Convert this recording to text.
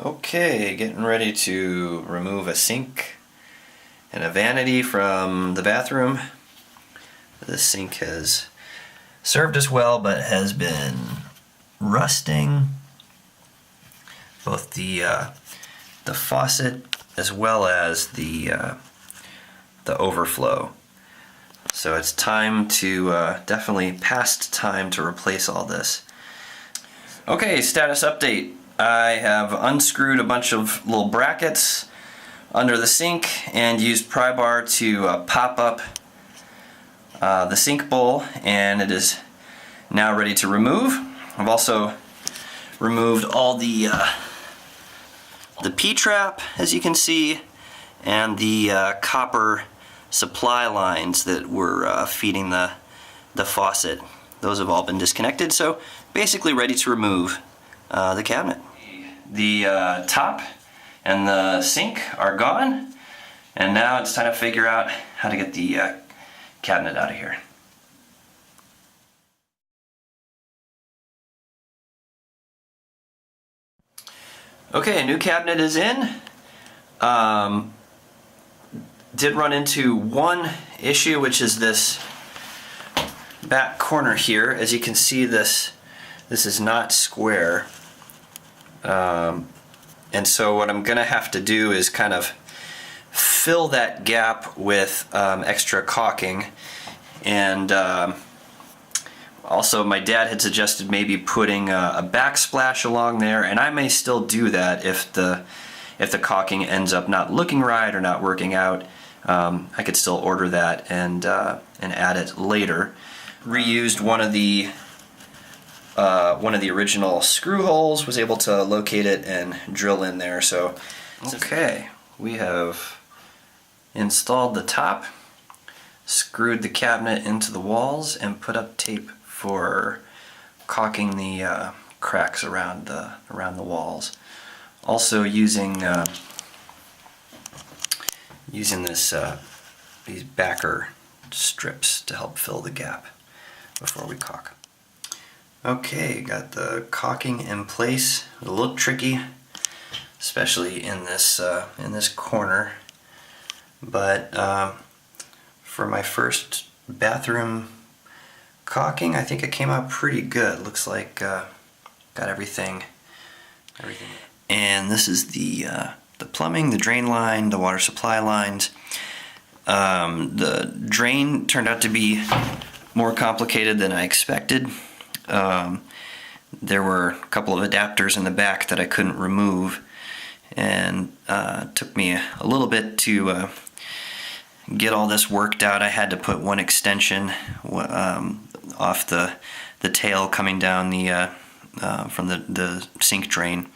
Okay, getting ready to remove a sink and a vanity from the bathroom. The sink has served us well, but has been rusting. Both the faucet as well as the overflow. So it's time to definitely past time to replace all this. Okay, status update. I have unscrewed a bunch of little brackets under the sink and used pry bar to pop up the sink bowl, and it is now ready to remove. I've also removed all the P-trap, as you can see, and the copper supply lines that were feeding the faucet. Those have all been disconnected, so basically ready to remove the cabinet. The top and the sink are gone, and now it's time to figure out how to get the cabinet out of here. Okay, a new cabinet is in. Did run into one issue, which is this back corner here. As you can see, this is not square. And so what I'm gonna have to do is kind of fill that gap with extra caulking. And also my dad had suggested maybe putting a backsplash along there, and I may still do that if the caulking ends up not looking right or not working out. I could still order that and add it later. Reused one of the original screw holes, was able to locate it and drill in there. So okay, we have installed the top, screwed the cabinet into the walls, and put up tape for caulking the cracks around the walls. Also using these backer strips to help fill the gap before we caulk. Okay, got the caulking in place. A little tricky, especially in this corner, but for my first bathroom caulking, I think it came out pretty good. Looks like got everything. And this is the plumbing, the drain line, the water supply lines. The drain turned out to be more complicated than I expected. There were a couple of adapters in the back that I couldn't remove, and it took me a little bit to get all this worked out. I had to put one extension off the tail coming down from the sink drain,